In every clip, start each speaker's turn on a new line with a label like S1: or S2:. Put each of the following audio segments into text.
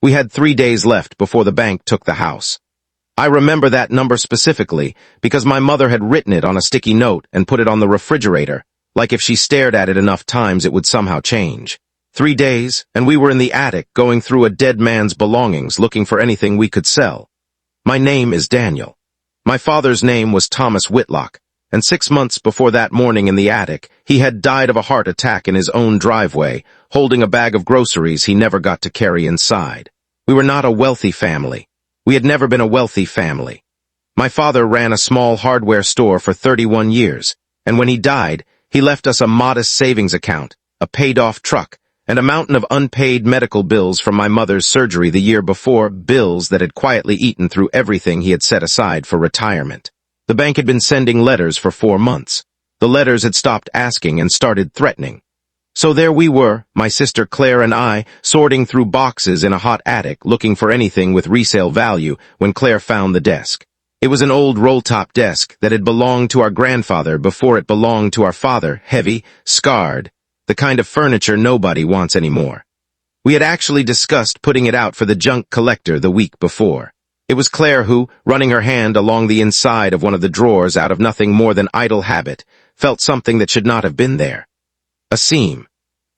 S1: We had 3 days left before the bank took the house. I remember that number specifically because my mother had written it on a sticky note and put it on the refrigerator, like if she stared at it enough times it would somehow change. 3 days, and we were in the attic going through a dead man's belongings looking for anything we could sell. My name is Daniel. My father's name was Thomas Whitlock, and 6 months before that morning in the attic, he had died of a heart attack in his own driveway, holding a bag of groceries he never got to carry inside. We were not a wealthy family. We had never been a wealthy family. My father ran a small hardware store for 31 years, and when he died, he left us a modest savings account, a paid-off truck, and a mountain of unpaid medical bills from my mother's surgery the year before, bills that had quietly eaten through everything he had set aside for retirement. The bank had been sending letters for 4 months. The letters had stopped asking and started threatening. So there we were, my sister Claire and I, sorting through boxes in a hot attic looking for anything with resale value when Claire found the desk. It was an old roll-top desk that had belonged to our grandfather before it belonged to our father, heavy, scarred, the kind of furniture nobody wants anymore. We had actually discussed putting it out for the junk collector the week before. It was Claire who, running her hand along the inside of one of the drawers out of nothing more than idle habit, felt something that should not have been there. A seam.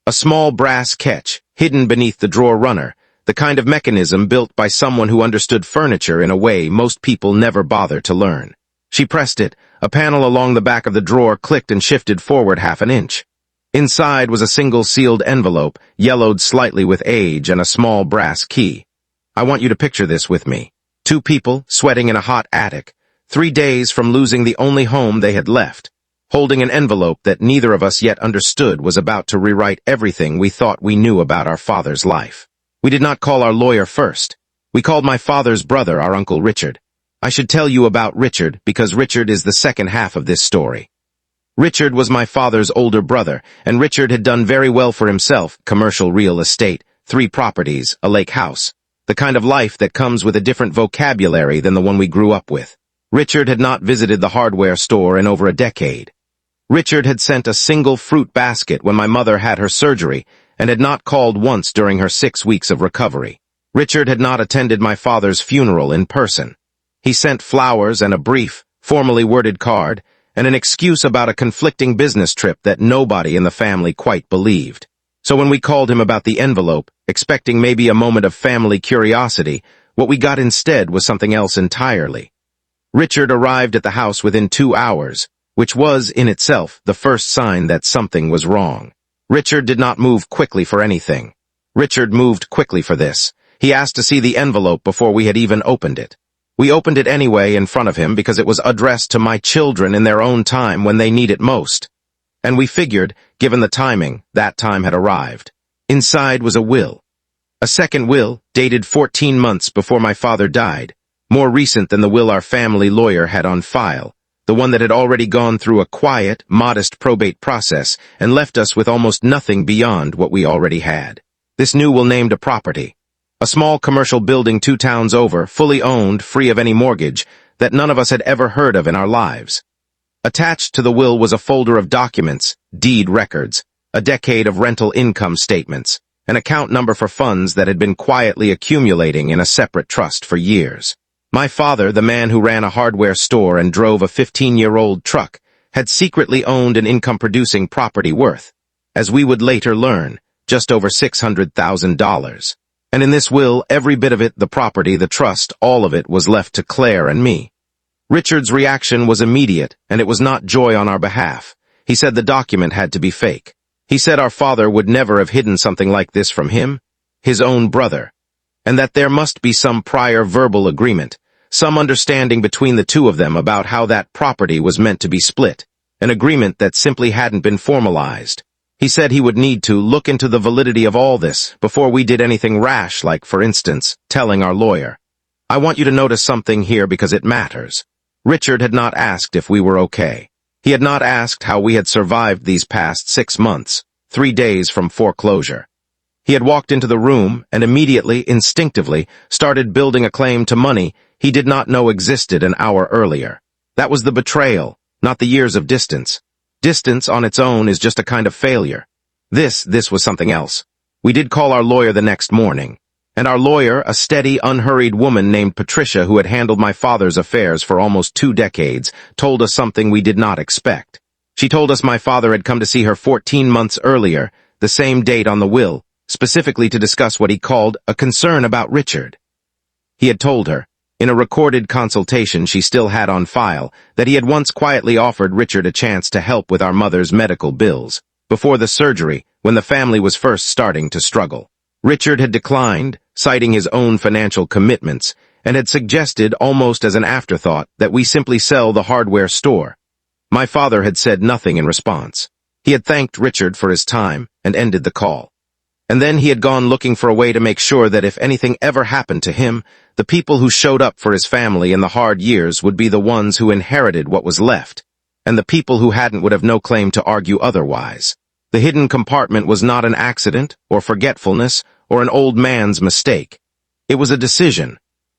S1: A small brass catch, hidden beneath the drawer runner, the kind of mechanism built by someone who understood furniture in a way most people never bother to learn. She pressed it. A panel along the back of the drawer clicked and shifted forward half an inch. Inside was a single sealed envelope, yellowed slightly with age, and a small brass key. I want you to picture this with me. 2 people, sweating in a hot attic, 3 days from losing the only home they had left, holding an envelope that neither of us yet understood was about to rewrite everything we thought we knew about our father's life. We did not call our lawyer first. We called my father's brother, our Uncle Richard. I should tell you about Richard because Richard is the second half of this story. Richard was my father's older brother, and Richard had done very well for himself, commercial real estate, 3 properties, a lake house, the kind of life that comes with a different vocabulary than the one we grew up with. Richard had not visited the hardware store in over a decade. Richard had sent a single fruit basket when my mother had her surgery and had not called once during her 6 weeks of recovery. Richard had not attended my father's funeral in person. He sent flowers and a brief, formally worded card, and an excuse about a conflicting business trip that nobody in the family quite believed. So when we called him about the envelope, expecting maybe a moment of family curiosity, what we got instead was something else entirely. Richard arrived at the house within 2 hours, which was, in itself, the first sign that something was wrong. Richard did not move quickly for anything. Richard moved quickly for this. He asked to see the envelope before we had even opened it. We opened it anyway in front of him because it was addressed to my children in their own time when they need it most. And we figured, given the timing, that time had arrived. Inside was a will. A second will, dated 14 months before my father died, more recent than the will our family lawyer had on file, the one that had already gone through a quiet, modest probate process and left us with almost nothing beyond what we already had. This new will named a property. A small commercial building 2 towns over, fully owned, free of any mortgage, that none of us had ever heard of in our lives. Attached to the will was a folder of documents, deed records, a decade of rental income statements, an account number for funds that had been quietly accumulating in a separate trust for years. My father, the man who ran a hardware store and drove a 15-year-old truck, had secretly owned an income-producing property worth, as we would later learn, just over $600,000. And in this will, every bit of it, the property, the trust, all of it was left to Claire and me. Richard's reaction was immediate, and it was not joy on our behalf. He said the document had to be fake. He said our father would never have hidden something like this from him, his own brother, and that there must be some prior verbal agreement, some understanding between the two of them about how that property was meant to be split, an agreement that simply hadn't been formalized. He said he would need to look into the validity of all this before we did anything rash, like, for instance, telling our lawyer. I want you to notice something here because it matters. Richard had not asked if we were okay. He had not asked how we had survived these past 6 months, 3 days from foreclosure. He had walked into the room and immediately, instinctively, started building a claim to money he did not know existed an hour earlier. That was the betrayal, not the years of distance. Distance on its own is just a kind of failure. This was something else. We did call our lawyer the next morning. And our lawyer, a steady, unhurried woman named Patricia who had handled my father's affairs for almost 2 decades, told us something we did not expect. She told us my father had come to see her 14 months earlier, the same date on the will, specifically to discuss what he called a concern about Richard. He had told her, in a recorded consultation she still had on file, that he had once quietly offered Richard a chance to help with our mother's medical bills, before the surgery, when the family was first starting to struggle. Richard had declined, citing his own financial commitments, and had suggested, almost as an afterthought, that we simply sell the hardware store. My father had said nothing in response. He had thanked Richard for his time and ended the call. And then he had gone looking for a way to make sure that if anything ever happened to him, the people who showed up for his family in the hard years would be the ones who inherited what was left, and the people who hadn't would have no claim to argue otherwise. The hidden compartment was not an accident, or forgetfulness, or an old man's mistake. It was a decision.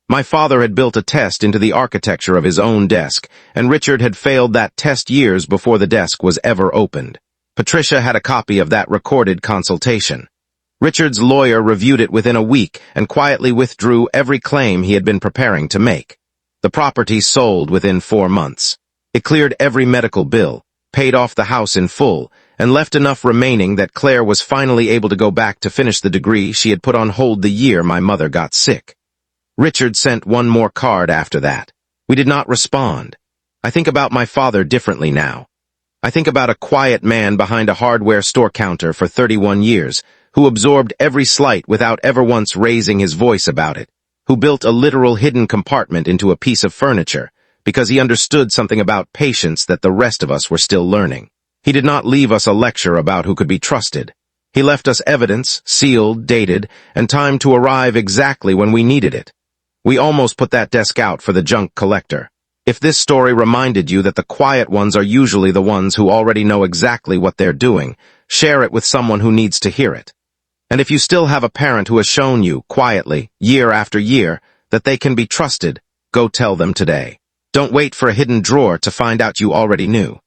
S1: My father had built a test into the architecture of his own desk, and Richard had failed that test years before the desk was ever opened. Patricia had a copy of that recorded consultation. Richard's lawyer reviewed it within a week and quietly withdrew every claim he had been preparing to make. The property sold within 4 months. It cleared every medical bill, paid off the house in full, and left enough remaining that Claire was finally able to go back to finish the degree she had put on hold the year my mother got sick. Richard sent one more card after that. We did not respond. I think about my father differently now. I think about a quiet man behind a hardware store counter for 31 years, who absorbed every slight without ever once raising his voice about it, who built a literal hidden compartment into a piece of furniture, because he understood something about patience that the rest of us were still learning. He did not leave us a lecture about who could be trusted. He left us evidence, sealed, dated, and timed to arrive exactly when we needed it. We almost put that desk out for the junk collector. If this story reminded you that the quiet ones are usually the ones who already know exactly what they're doing, share it with someone who needs to hear it. And if you still have a parent who has shown you, quietly, year after year, that they can be trusted, go tell them today. Don't wait for a hidden drawer to find out you already knew.